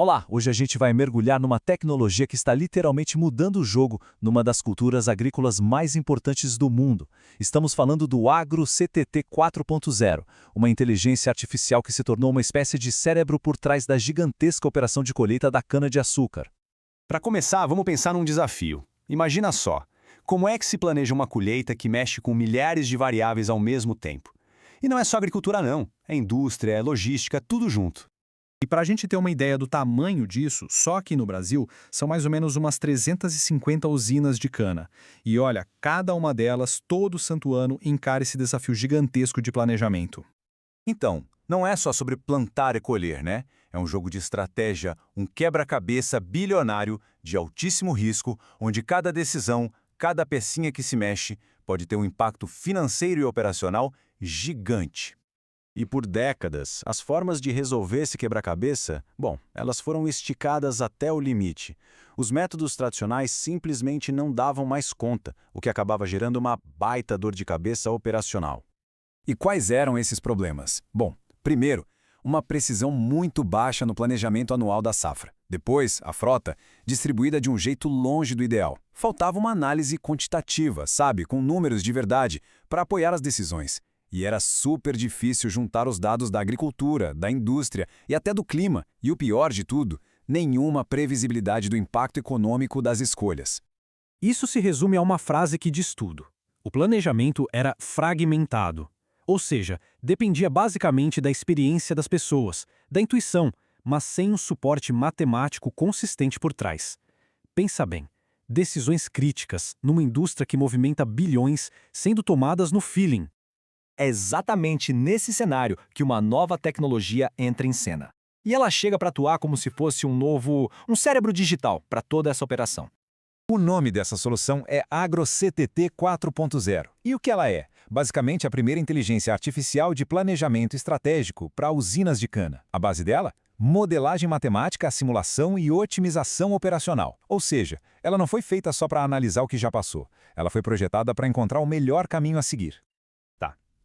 Olá, hoje a gente vai mergulhar numa tecnologia que está literalmente mudando o jogo numa das culturas agrícolas mais importantes do mundo. Estamos falando do Agro-CTT 4.0, uma inteligência artificial que se tornou uma espécie de cérebro por trás da gigantesca operação de colheita da cana-de-açúcar. Para começar, vamos pensar num desafio. Imagina só, como é que se planeja uma colheita que mexe com milhares de variáveis ao mesmo tempo? E não é só agricultura não, é indústria, é logística, tudo junto. E para a gente ter uma ideia do tamanho disso, só aqui no Brasil, são mais ou menos umas 350 usinas de cana. E olha, cada uma delas, todo santo ano, encara esse desafio gigantesco de planejamento. Então, não é só sobre plantar e colher, né? É um jogo de estratégia, um quebra-cabeça bilionário de altíssimo risco, onde cada decisão, cada pecinha que se mexe, pode ter um impacto financeiro e operacional gigante. E por décadas, as formas de resolver esse quebra-cabeça, elas foram esticadas até o limite. Os métodos tradicionais simplesmente não davam mais conta, o que acabava gerando uma baita dor de cabeça operacional. E quais eram esses problemas? Primeiro, uma precisão muito baixa no planejamento anual da safra. Depois, a frota, distribuída de um jeito longe do ideal. Faltava uma análise quantitativa, sabe, com números de verdade, para apoiar as decisões. E era super difícil juntar os dados da agricultura, da indústria e até do clima. E o pior de tudo, nenhuma previsibilidade do impacto econômico das escolhas. Isso se resume a uma frase que diz tudo. O planejamento era fragmentado. Ou seja, dependia basicamente da experiência das pessoas, da intuição, mas sem um suporte matemático consistente por trás. Pensa bem, decisões críticas numa indústria que movimenta bilhões sendo tomadas no feeling. É exatamente nesse cenário que uma nova tecnologia entra em cena. E ela chega para atuar como se fosse um cérebro digital para toda essa operação. O nome dessa solução é Agro-CTT 4.0. E o que ela é? Basicamente a primeira inteligência artificial de planejamento estratégico para usinas de cana. A base dela? Modelagem matemática, simulação e otimização operacional. Ou seja, ela não foi feita só para analisar o que já passou. Ela foi projetada para encontrar o melhor caminho a seguir.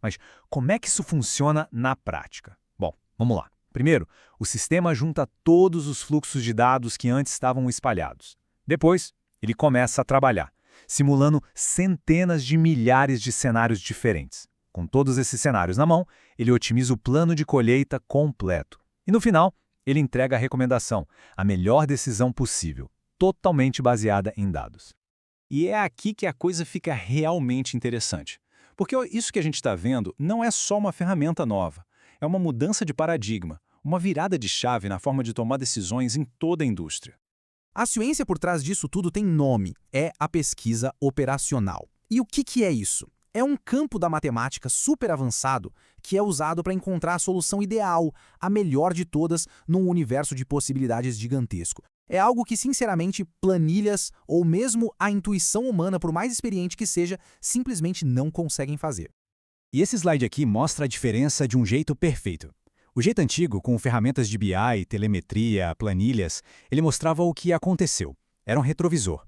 Mas como é que isso funciona na prática? Vamos lá. Primeiro, o sistema junta todos os fluxos de dados que antes estavam espalhados. Depois, ele começa a trabalhar, simulando centenas de milhares de cenários diferentes. Com todos esses cenários na mão, ele otimiza o plano de colheita completo. E no final, ele entrega a recomendação, a melhor decisão possível, totalmente baseada em dados. E é aqui que a coisa fica realmente interessante. Porque isso que a gente está vendo não é só uma ferramenta nova, é uma mudança de paradigma, uma virada de chave na forma de tomar decisões em toda a indústria. A ciência por trás disso tudo tem nome, é a pesquisa operacional. E o que é isso? É um campo da matemática super avançado que é usado para encontrar a solução ideal, a melhor de todas, num universo de possibilidades gigantesco. É algo que, sinceramente, planilhas ou mesmo a intuição humana, por mais experiente que seja, simplesmente não conseguem fazer. E esse slide aqui mostra a diferença de um jeito perfeito. O jeito antigo, com ferramentas de BI, telemetria, planilhas, ele mostrava o que aconteceu. Era um retrovisor.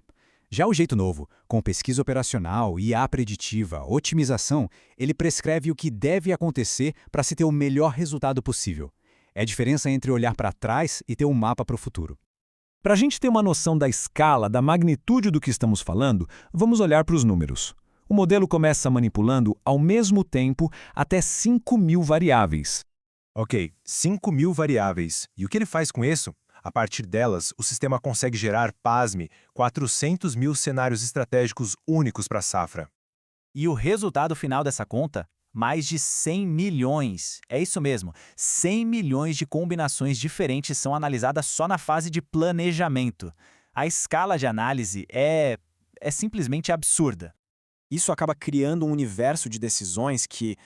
Já o jeito novo, com pesquisa operacional, IA preditiva, otimização, ele prescreve o que deve acontecer para se ter o melhor resultado possível. É a diferença entre olhar para trás e ter um mapa para o futuro. Para a gente ter uma noção da escala, da magnitude do que estamos falando, vamos olhar para os números. O modelo começa manipulando, ao mesmo tempo, até 5.000 variáveis. Ok, 5.000 variáveis. E o que ele faz com isso? A partir delas, o sistema consegue gerar, pasme, 400.000 cenários estratégicos únicos para a safra. E o resultado final dessa conta? Mais de 100 milhões. É isso mesmo, 100 milhões de combinações diferentes são analisadas só na fase de planejamento. A escala de análise é simplesmente absurda. Isso acaba criando um universo de decisões que,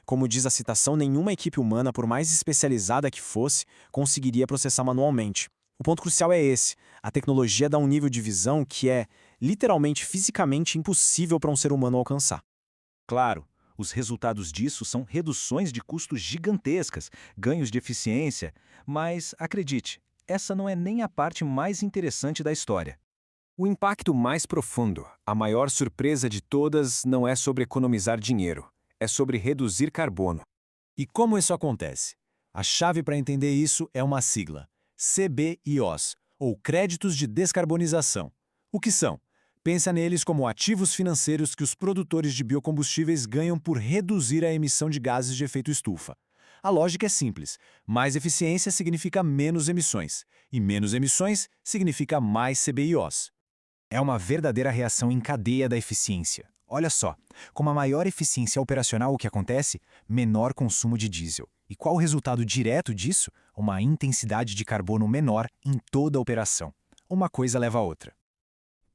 como diz a citação, nenhuma equipe humana, por mais especializada que fosse, conseguiria processar manualmente. O ponto crucial é esse: a tecnologia dá um nível de visão que é, literalmente, fisicamente impossível para um ser humano alcançar. Claro, os resultados disso são reduções de custos gigantescas, ganhos de eficiência, mas, acredite, essa não é nem a parte mais interessante da história. O impacto mais profundo, a maior surpresa de todas, não é sobre economizar dinheiro, é sobre reduzir carbono. E como isso acontece? A chave para entender isso é uma sigla: CBIOs, ou Créditos de Descarbonização. O que são? Pensa neles como ativos financeiros que os produtores de biocombustíveis ganham por reduzir a emissão de gases de efeito estufa. A lógica é simples. Mais eficiência significa menos emissões, e menos emissões significa mais CBIOs. É uma verdadeira reação em cadeia da eficiência. Olha só, com uma maior eficiência operacional, o que acontece? Menor consumo de diesel. E qual o resultado direto disso? Uma intensidade de carbono menor em toda a operação. Uma coisa leva a outra.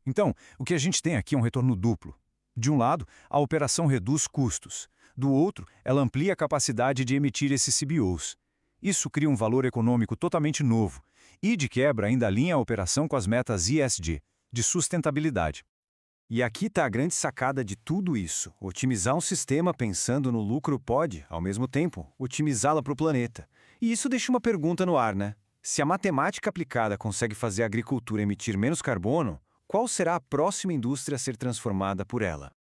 Então, o que a gente tem aqui é um retorno duplo. De um lado, a operação reduz custos. Do outro, ela amplia a capacidade de emitir esses CBIOs. Isso cria um valor econômico totalmente novo e, de quebra, ainda alinha a operação com as metas ESG, de sustentabilidade. E aqui está a grande sacada de tudo isso. Otimizar um sistema pensando no lucro pode, ao mesmo tempo, otimizá-la para o planeta. E isso deixa uma pergunta no ar, né? Se a matemática aplicada consegue fazer a agricultura emitir menos carbono, qual será a próxima indústria a ser transformada por ela?